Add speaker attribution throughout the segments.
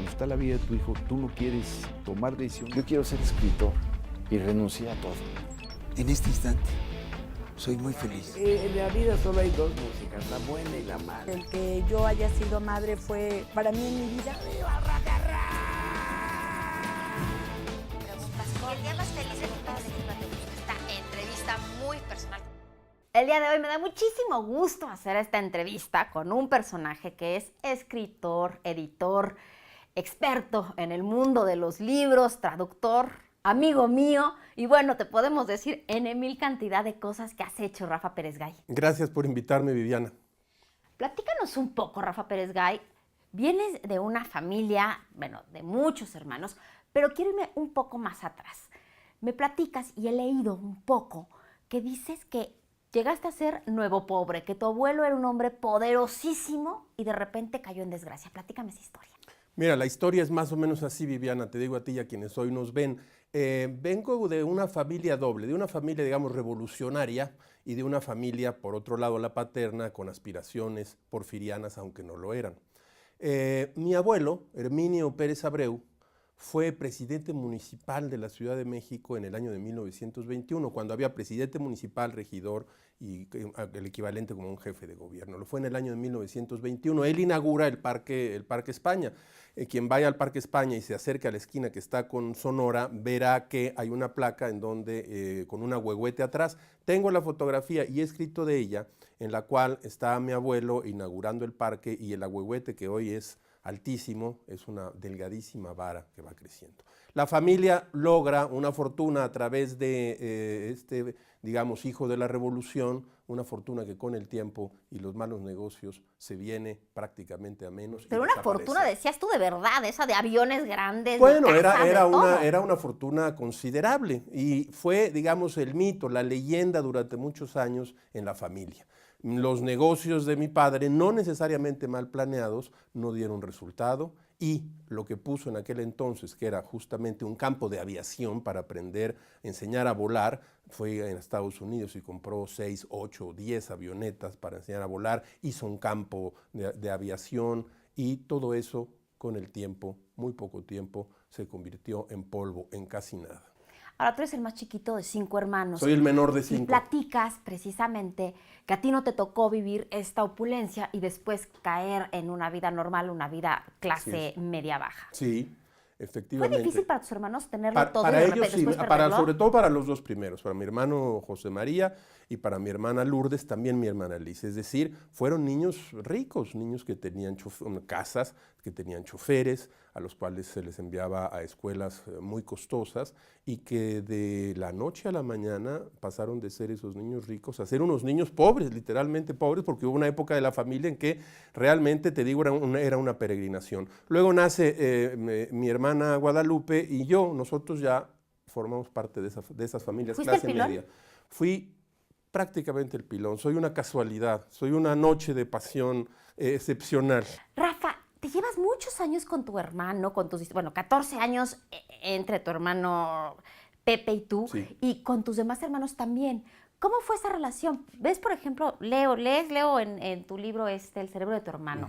Speaker 1: cuando está la vida de tu hijo, tú no quieres tomar decisión.
Speaker 2: Yo quiero ser escritor y renuncié a todo.
Speaker 3: En este instante, soy muy feliz.
Speaker 4: En la vida solo hay dos músicas, la buena y la mala.
Speaker 5: El que yo haya sido madre fue, para mí en mi vida, ¡viva rock and roll!
Speaker 6: El día más feliz de toda esta entrevista muy personal. El día de hoy me da muchísimo gusto hacer esta entrevista con un personaje que es escritor, editor, experto en el mundo de los libros, traductor, amigo mío, y bueno, te podemos decir en mil cantidad de cosas que has hecho, Rafa Pérez Gay.
Speaker 7: Gracias por invitarme, Viviana.
Speaker 6: Platícanos un poco, Rafa Pérez Gay. Vienes de una familia, bueno, de muchos hermanos, pero quiero irme un poco más atrás. Me platicas, y he leído un poco, que dices que llegaste a ser nuevo pobre, que tu abuelo era un hombre poderosísimo y de repente cayó en desgracia. Platícame esa historia.
Speaker 7: Mira, la historia es más o menos así, Viviana, te digo a ti y a quienes hoy nos ven. Vengo de una familia doble, de una familia, digamos, revolucionaria y de una familia, por otro lado, la paterna, con aspiraciones porfirianas, aunque no lo eran. Mi abuelo, Herminio Pérez Abreu, fue presidente municipal de la Ciudad de México en el año de 1921, cuando había presidente municipal, regidor y el equivalente como un jefe de gobierno. Lo fue en el año de 1921. Él inaugura el Parque España. Quien vaya al Parque España y se acerque a la esquina que está con Sonora, verá que hay una placa en donde, con un ahuehuete atrás. Tengo la fotografía y he escrito de ella, en la cual está mi abuelo inaugurando el parque y el ahuehuete, que hoy es altísimo, es una delgadísima vara que va creciendo. La familia logra una fortuna a través de digamos, hijo de la revolución, una fortuna que con el tiempo y los malos negocios se viene prácticamente a menos.
Speaker 6: Pero una fortuna, decías tú, de verdad, esa de aviones grandes.
Speaker 7: Bueno,
Speaker 6: de casas,
Speaker 7: era una fortuna considerable y fue, digamos, el mito, la leyenda durante muchos años en la familia. Los negocios de mi padre, no necesariamente mal planeados, no dieron resultado y lo que puso en aquel entonces, que era justamente un campo de aviación para aprender, enseñar a volar, fue en Estados Unidos y compró 6, 8, 10 avionetas para enseñar a volar, hizo un campo de aviación y todo eso con el tiempo, muy poco tiempo, se convirtió en polvo, en casi nada.
Speaker 6: Ahora tú eres el más chiquito de 5 hermanos.
Speaker 7: Soy el menor de 5.
Speaker 6: Y platicas precisamente que a ti no te tocó vivir esta opulencia y después caer en una vida normal, una vida clase media baja.
Speaker 7: Sí, efectivamente.
Speaker 6: ¿Fue difícil para tus hermanos tenerlo todo?
Speaker 7: Para
Speaker 6: y de
Speaker 7: ellos
Speaker 6: repente
Speaker 7: sí, sobre todo para los dos primeros, para mi hermano José María y para mi hermana Lourdes, también mi hermana Liz. Es decir, fueron niños ricos, niños que tenían casas, que tenían choferes, a los cuales se les enviaba a escuelas muy costosas y que de la noche a la mañana pasaron de ser esos niños ricos a ser unos niños pobres, literalmente pobres, porque hubo una época de la familia en que realmente, te digo, era una peregrinación. Luego nace mi hermana Guadalupe y yo, nosotros ya formamos parte de esas familias clase media. Fui prácticamente el pilón, soy una casualidad, soy una noche de pasión excepcional.
Speaker 6: Rafa, te llevas muchos años con tu hermano, 14 años entre tu hermano Pepe y tú,
Speaker 7: sí,
Speaker 6: y con tus demás hermanos también. ¿Cómo fue esa relación? ¿Ves, por ejemplo, Leo en tu libro El cerebro de tu hermano,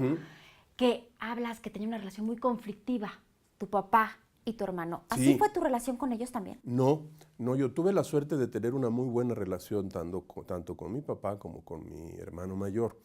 Speaker 6: que hablas que tenía una relación muy conflictiva, tu papá y tu hermano? ¿Así fue tu relación con ellos también?
Speaker 7: No, yo tuve la suerte de tener una muy buena relación tanto con mi papá como con mi hermano mayor.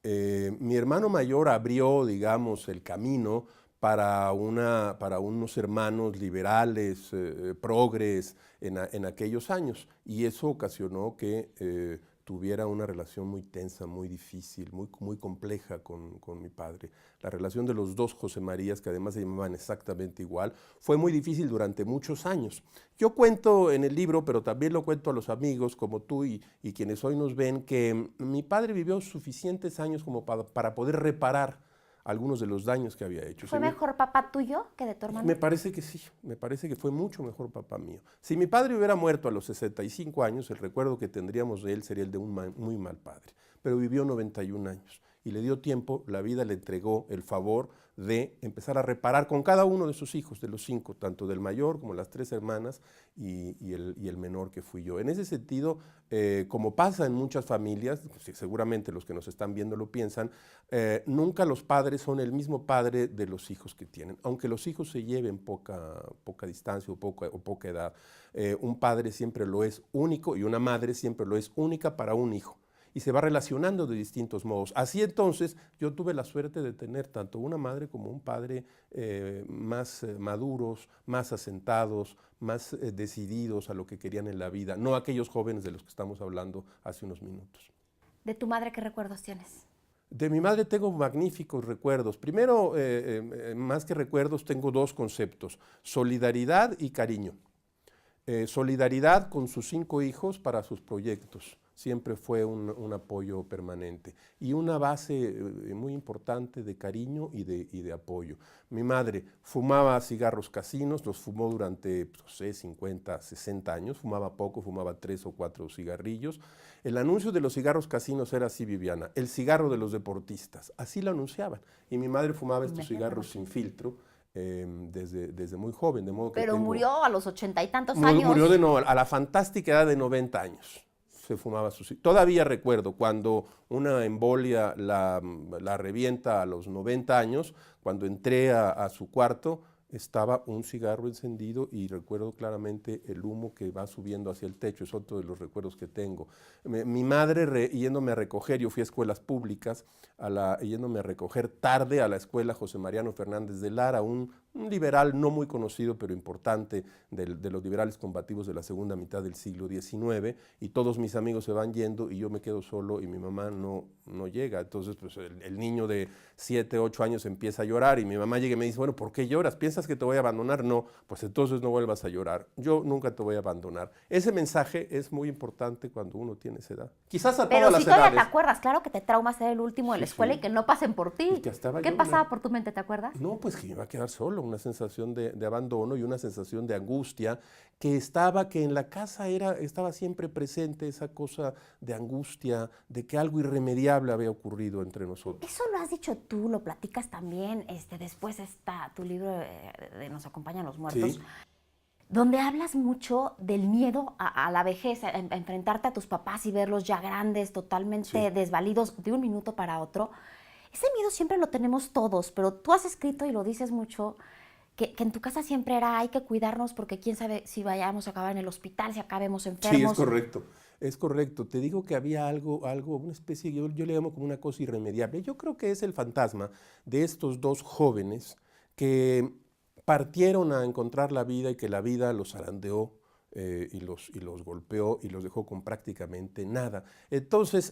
Speaker 7: Mi hermano mayor abrió, digamos, el camino para unos hermanos liberales, progres en aquellos años, y eso ocasionó que tuviera una relación muy tensa, muy difícil, muy compleja con mi padre. La relación de los dos José Marías, que además se llamaban exactamente igual, fue muy difícil durante muchos años. Yo cuento en el libro, pero también lo cuento a los amigos como tú y quienes hoy nos ven, que mi padre vivió suficientes años como para poder reparar algunos de los daños que había hecho.
Speaker 6: ¿Fue mejor papá tuyo que de tu hermano?
Speaker 7: Me parece que sí, me parece que fue mucho mejor papá mío. Si mi padre hubiera muerto a los 65 años, el recuerdo que tendríamos de él sería el de un muy mal padre, pero vivió 91 años y le dio tiempo, la vida le entregó el favor de empezar a reparar con cada uno de sus hijos, de los 5, tanto del mayor como las 3 hermanas y el menor que fui yo. En ese sentido, como pasa en muchas familias, seguramente los que nos están viendo lo piensan, nunca los padres son el mismo padre de los hijos que tienen, aunque los hijos se lleven poca distancia o poca edad. Un padre siempre lo es único y una madre siempre lo es única para un hijo. Y se va relacionando de distintos modos. Así entonces, yo tuve la suerte de tener tanto una madre como un padre más maduros, más asentados, más decididos a lo que querían en la vida, no aquellos jóvenes de los que estamos hablando hace unos minutos.
Speaker 6: ¿De tu madre qué recuerdos tienes?
Speaker 7: De mi madre tengo magníficos recuerdos. Primero, más que recuerdos, tengo 2 conceptos, solidaridad y cariño. Solidaridad con sus 5 hijos para sus proyectos. Siempre fue un apoyo permanente y una base muy importante de cariño y de apoyo. Mi madre fumaba cigarros casinos, los fumó durante, no sé, 50, 60 años, fumaba poco, fumaba 3 o 4 cigarrillos. El anuncio de los cigarros casinos era así, Viviana, el cigarro de los deportistas, así lo anunciaban. Y mi madre fumaba estos cigarros sin filtro. Desde muy joven, de modo que
Speaker 6: Pero murió a los 80 y tantos años.
Speaker 7: Murió a la fantástica edad de 90 años. Se fumaba todavía recuerdo cuando una embolia la revienta a los 90 años, cuando entré a su cuarto, estaba un cigarro encendido y recuerdo claramente el humo que va subiendo hacia el techo, es otro de los recuerdos que tengo. Mi madre yéndome a recoger, yo fui a escuelas públicas, yéndome a recoger tarde a la escuela José Mariano Fernández de Lara, un liberal no muy conocido pero importante de los liberales combativos de la segunda mitad del siglo XIX, y todos mis amigos se van yendo y yo me quedo solo y mi mamá no llega. Entonces pues el niño de 7, 8 años empieza a llorar y mi mamá llega y me dice, bueno, ¿por qué lloras? ¿Piensas que te voy a abandonar? No, pues entonces no vuelvas a llorar. Yo nunca te voy a abandonar. Ese mensaje es muy importante cuando uno tiene esa edad. Quizás a todas las edades. Pero si
Speaker 6: todavía te acuerdas, claro que te trauma ser el último de la escuela y que no pasen por ti. ¿Qué pasaba por tu mente, te acuerdas?
Speaker 7: No, pues que me iba a quedar solo, una sensación de abandono y una sensación de angustia que en la casa estaba siempre presente esa cosa de angustia, de que algo irremediable había ocurrido entre nosotros.
Speaker 6: Eso lo has dicho tú, lo platicas también, después está tu libro de Nos acompañan los muertos, sí, donde hablas mucho del miedo a la vejez, a enfrentarte a tus papás y verlos ya grandes, totalmente desvalidos de un minuto para otro. Ese miedo siempre lo tenemos todos, pero tú has escrito y lo dices mucho, que en tu casa siempre era hay que cuidarnos porque quién sabe si vayamos a acabar en el hospital, si acabemos enfermos.
Speaker 7: Sí, es correcto. Te digo que había algo una especie, yo le llamo como una cosa irremediable. Yo creo que es el fantasma de estos 2 jóvenes que partieron a encontrar la vida y que la vida los zarandeó y los golpeó y los dejó con prácticamente nada. Entonces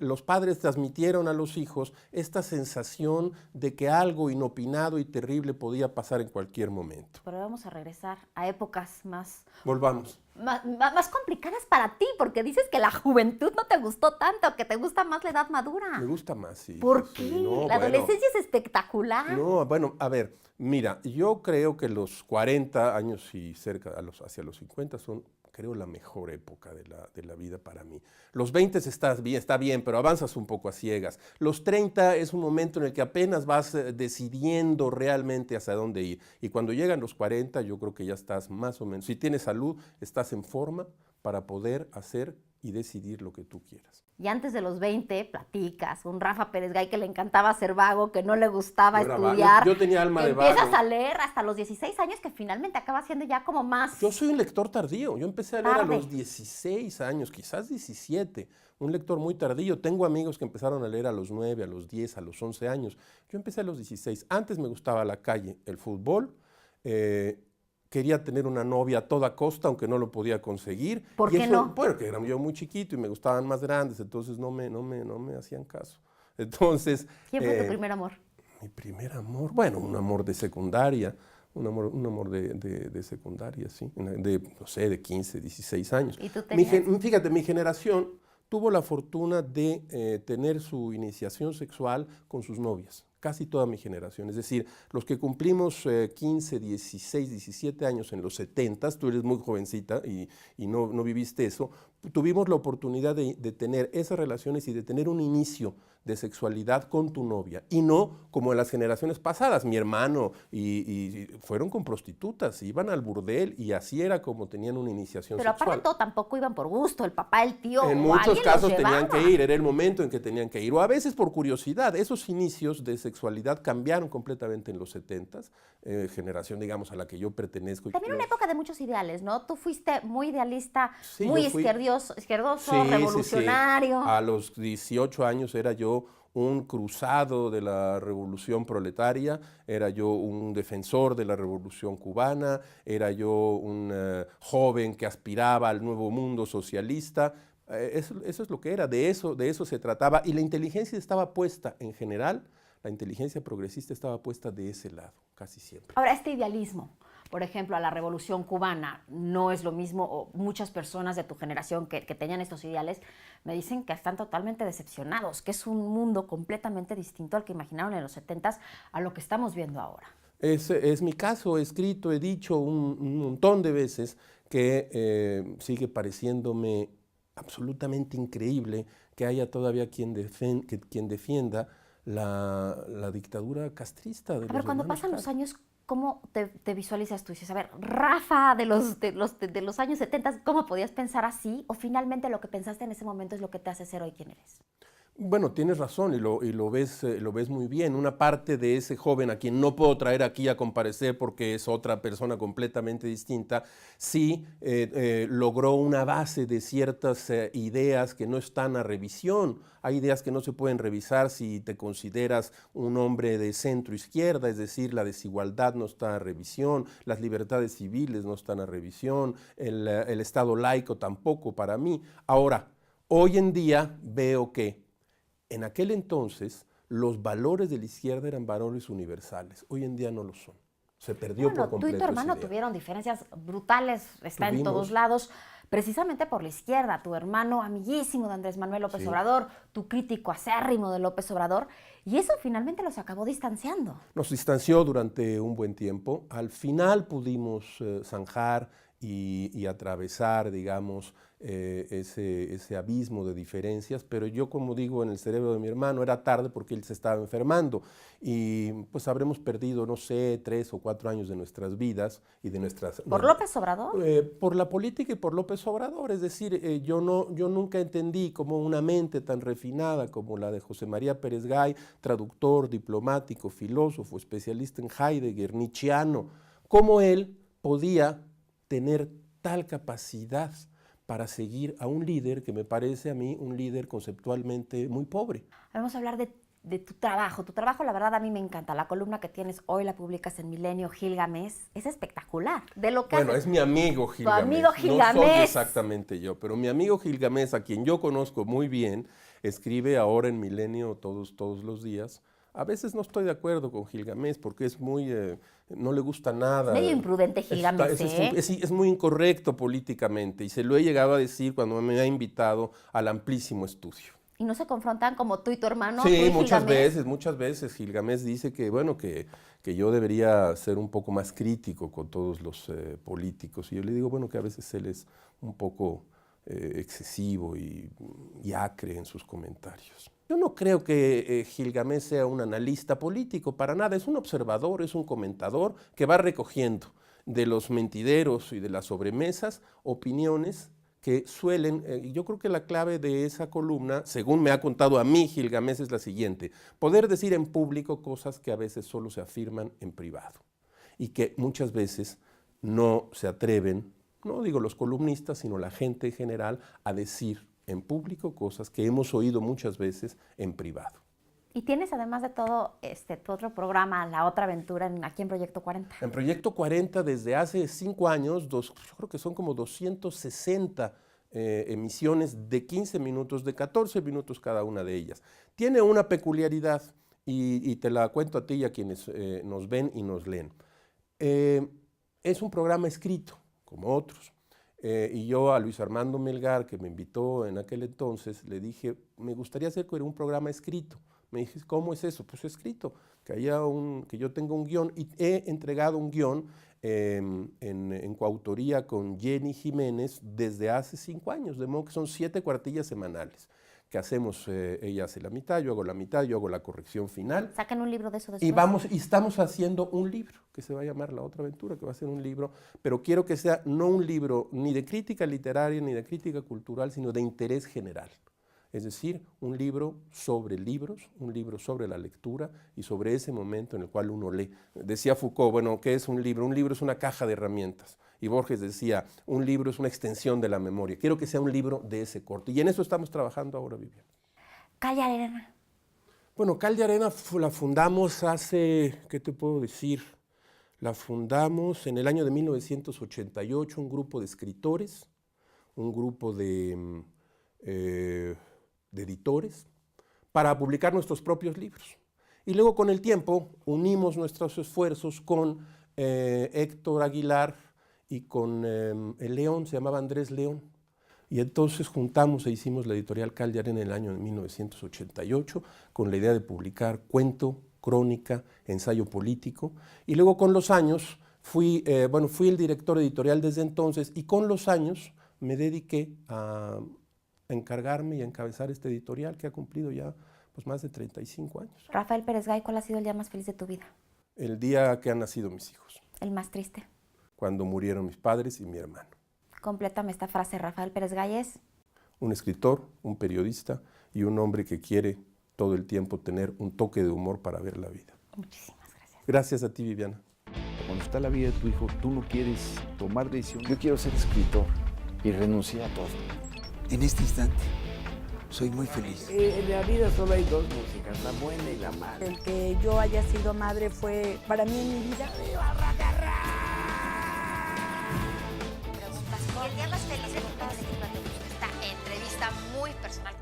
Speaker 7: los padres transmitieron a los hijos esta sensación de que algo inopinado y terrible podía pasar en cualquier momento.
Speaker 6: Pero vamos a regresar a épocas más...
Speaker 7: Volvamos.
Speaker 6: Más complicadas para ti, porque dices que la juventud no te gustó tanto, que te gusta más la edad madura.
Speaker 7: Me gusta más, sí.
Speaker 6: ¿Por qué? No, la adolescencia es espectacular.
Speaker 7: No, bueno, a ver, mira, yo creo que los 40 años y hacia los 50 son, creo, la mejor época de la vida para mí. Los 20 está bien, pero avanzas un poco a ciegas. Los 30 es un momento en el que apenas vas decidiendo realmente hacia dónde ir. Y cuando llegan los 40, yo creo que ya estás más o menos, si tienes salud, estás en forma para poder hacer y decidir lo que tú quieras.
Speaker 6: Y antes de los 20, platicas, un Rafa Pérez Gay que le encantaba ser vago, que no le gustaba estudiar.
Speaker 7: Yo tenía alma de vago.
Speaker 6: Empiezas a leer hasta los 16 años, que finalmente acaba siendo ya como más...
Speaker 7: Yo soy un lector tardío. Yo empecé a leer a los 16 años, quizás 17. Un lector muy tardío. Tengo amigos que empezaron a leer a los 9, a los 10, a los 11 años. Yo empecé a los 16. Antes me gustaba la calle, el fútbol. Quería tener una novia a toda costa, aunque no lo podía conseguir.
Speaker 6: ¿Por qué no?
Speaker 7: Porque era yo muy chiquito y me gustaban más grandes, entonces no me hacían caso. Entonces,
Speaker 6: ¿quién fue tu primer amor?
Speaker 7: Mi primer amor, bueno, un amor de secundaria, un amor de secundaria, sí, no sé, de 15, 16 años.
Speaker 6: ¿Y tú tenías?
Speaker 7: Fíjate, mi generación tuvo la fortuna de tener su iniciación sexual con sus novias. Casi toda mi generación, es decir, los que cumplimos 15, 16, 17 años en los 70s, tú eres muy jovencita y no viviste eso, tuvimos la oportunidad de tener esas relaciones y de tener un inicio de sexualidad con tu novia, y no como en las generaciones pasadas, mi hermano, y fueron con prostitutas, iban al burdel, y así era como tenían una iniciación
Speaker 6: Pero
Speaker 7: sexual.
Speaker 6: aparte de todo, tampoco iban por gusto, el papá, el tío,
Speaker 7: En
Speaker 6: o
Speaker 7: muchos
Speaker 6: alguien los
Speaker 7: casos tenían
Speaker 6: llevaba.
Speaker 7: que ir, era el momento en que tenían que ir, o a veces por curiosidad. Esos inicios de sexualidad cambiaron completamente en los 70s, generación, digamos, a la que yo pertenezco.
Speaker 6: También una época de muchos ideales, ¿no? Tú fuiste muy idealista,
Speaker 7: Sí,
Speaker 6: muy
Speaker 7: yo fui-
Speaker 6: izquierdoso,
Speaker 7: Sí,
Speaker 6: revolucionario.
Speaker 7: sí, sí. A los 18 años era yo un cruzado de la revolución proletaria, era yo un defensor de la revolución cubana, era yo un joven que aspiraba al nuevo mundo socialista. Eso es lo que era, de eso se trataba, y la inteligencia estaba puesta en general, la inteligencia progresista estaba puesta de ese lado, casi siempre.
Speaker 6: Ahora, este idealismo, por ejemplo, a la Revolución Cubana, no es lo mismo, o muchas personas de tu generación que tenían estos ideales me dicen que están totalmente decepcionados, que es un mundo completamente distinto al que imaginaron en los 70s a lo que estamos viendo ahora.
Speaker 7: Es mi caso, he escrito, he dicho un montón de veces que sigue pareciéndome absolutamente increíble que haya todavía quien defienda la dictadura castrista de los
Speaker 6: Pero cuando
Speaker 7: hermanos
Speaker 6: pasan los
Speaker 7: Castro.
Speaker 6: años, ¿cómo te visualizas tú? Dices, a ver, Rafa de los años 70, ¿cómo podías pensar así? ¿O finalmente lo que pensaste en ese momento es lo que te hace ser hoy quien eres?
Speaker 7: Bueno, tienes razón y lo ves muy bien. Una parte de ese joven a quien no puedo traer aquí a comparecer porque es otra persona completamente distinta, sí logró una base de ciertas ideas que no están a revisión. Hay ideas que no se pueden revisar si te consideras un hombre de centro izquierda, es decir, la desigualdad no está a revisión, las libertades civiles no están a revisión, el Estado laico tampoco para mí. Ahora, hoy en día veo que en aquel entonces los valores de la izquierda eran valores universales, hoy en día no lo son. Se perdió
Speaker 6: Bueno,
Speaker 7: por
Speaker 6: tú
Speaker 7: completo
Speaker 6: y tu hermano
Speaker 7: esa idea.
Speaker 6: tuvieron diferencias brutales, está en todos lados, precisamente por la izquierda. Tu hermano amiguísimo de Andrés Manuel López
Speaker 7: Sí.
Speaker 6: Obrador, tu crítico acérrimo de López Obrador, y eso finalmente los acabó distanciando.
Speaker 7: Nos distanció durante un buen tiempo. Al final pudimos zanjar y atravesar, digamos, ese abismo de diferencias, pero yo, como digo, en el cerebro de mi hermano era tarde porque él se estaba enfermando y pues habremos perdido, no sé, 3 o 4 años de nuestras vidas y de nuestras...
Speaker 6: ¿Por López Obrador?
Speaker 7: Por la política y por López Obrador, es decir, yo nunca entendí cómo una mente tan refinada como la de José María Pérez Gay, traductor, diplomático, filósofo, especialista en Heidegger, nietzscheano, cómo él podía tener tal capacidad para seguir a un líder que me parece a mí un líder conceptualmente muy pobre.
Speaker 6: Vamos a hablar de tu trabajo. Tu trabajo, la verdad, a mí me encanta. La columna que tienes hoy la publicas en Milenio, Gilgamesh, es espectacular. De lo que
Speaker 7: Bueno,
Speaker 6: haces.
Speaker 7: es mi amigo Gilgamesh.
Speaker 6: amigo
Speaker 7: No soy
Speaker 6: Gilgamesh.
Speaker 7: exactamente yo, pero mi amigo Gilgamesh, a quien yo conozco muy bien, escribe ahora en Milenio todos los días. A veces no estoy de acuerdo con Gilgamesh porque es muy, no le gusta nada.
Speaker 6: Medio imprudente Gilgamesh,
Speaker 7: Es muy incorrecto políticamente y se lo he llegado a decir cuando me ha invitado al amplísimo estudio.
Speaker 6: Y no se confrontan como tú y tu hermano. tú
Speaker 7: Sí,
Speaker 6: y
Speaker 7: muchas
Speaker 6: Gilgamesh.
Speaker 7: veces Gilgamesh dice que, bueno, que yo debería ser un poco más crítico con todos los políticos. Y yo le digo, bueno, que a veces él es un poco excesivo y acre en sus comentarios. Yo no creo que Gilgamesh sea un analista político, para nada. Es un observador, es un comentador que va recogiendo de los mentideros y de las sobremesas opiniones que suelen, yo creo que la clave de esa columna, según me ha contado a mí Gilgamesh, es la siguiente: poder decir en público cosas que a veces solo se afirman en privado y que muchas veces no se atreven, no digo los columnistas, sino la gente en general, a decir en público cosas que hemos oído muchas veces en privado.
Speaker 6: Y tienes, además de todo, tu otro programa, La Otra Aventura, aquí en Proyecto 40.
Speaker 7: En Proyecto 40, desde hace 5 años, yo creo que son como 260 emisiones de 15 minutos, de 14 minutos cada una de ellas. Tiene una peculiaridad y te la cuento a ti y a quienes nos ven y nos leen. Es un programa escrito, como otros. Y yo a Luis Armando Melgar, que me invitó en aquel entonces, le dije, me gustaría hacer un programa escrito, Me dije, ¿cómo es eso? Pues escrito, que yo tenga un guión, y he entregado un guión en coautoría con Jenny Jiménez desde hace 5 años, de modo que son 7 cuartillas semanales que hacemos. Ella hace la mitad, yo hago la mitad, yo hago la corrección final.
Speaker 6: Sacan un libro de eso después.
Speaker 7: Y estamos haciendo un libro que se va a llamar La Otra Aventura, que va a ser un libro, pero quiero que sea no un libro ni de crítica literaria ni de crítica cultural, sino de interés general. Es decir, un libro sobre libros, un libro sobre la lectura y sobre ese momento en el cual uno lee. Decía Foucault, bueno, ¿qué es un libro? Un libro es una caja de herramientas. Y Borges decía, un libro es una extensión de la memoria. Quiero que sea un libro de ese corte. Y en eso estamos trabajando ahora, Viviana.
Speaker 6: Calle Arena.
Speaker 7: Bueno, Cal de Arena la fundamos hace, ¿qué te puedo decir? La fundamos en el año de 1988, un grupo de escritores, un grupo de editores, para publicar nuestros propios libros. Y luego con el tiempo unimos nuestros esfuerzos con Héctor Aguilar y con el León, se llamaba Andrés León. Y entonces juntamos e hicimos la editorial Cal de Arena en el año de 1988 con la idea de publicar cuento, crónica, ensayo político. Y luego con los años fui el director editorial desde entonces, y con los años me dediqué a encargarme y a encabezar este editorial que ha cumplido ya pues, más de 35 años.
Speaker 6: Rafael Pérez Gay, ¿cuál ha sido el día más feliz de tu vida?
Speaker 7: El día que han nacido mis hijos.
Speaker 6: ¿El más triste?
Speaker 7: Cuando murieron mis padres y mi hermano.
Speaker 6: Complétame esta frase. Rafael Pérez Gay es
Speaker 7: un escritor, un periodista y un hombre que quiere todo el tiempo tener un toque de humor para ver la vida.
Speaker 6: Muchísimas gracias.
Speaker 7: Gracias a ti, Viviana.
Speaker 1: Cuando está la vida de tu hijo, tú no quieres tomar decisiones.
Speaker 2: Yo quiero ser escritor y renuncié a todo.
Speaker 3: En este instante, soy muy feliz.
Speaker 4: En la vida solo hay 2 músicas, la buena y la mala.
Speaker 5: El que yo haya sido madre fue para mí en mi vida.
Speaker 6: Preguntas. ¿Y el día más feliz de tu vida? Esta entrevista muy personal.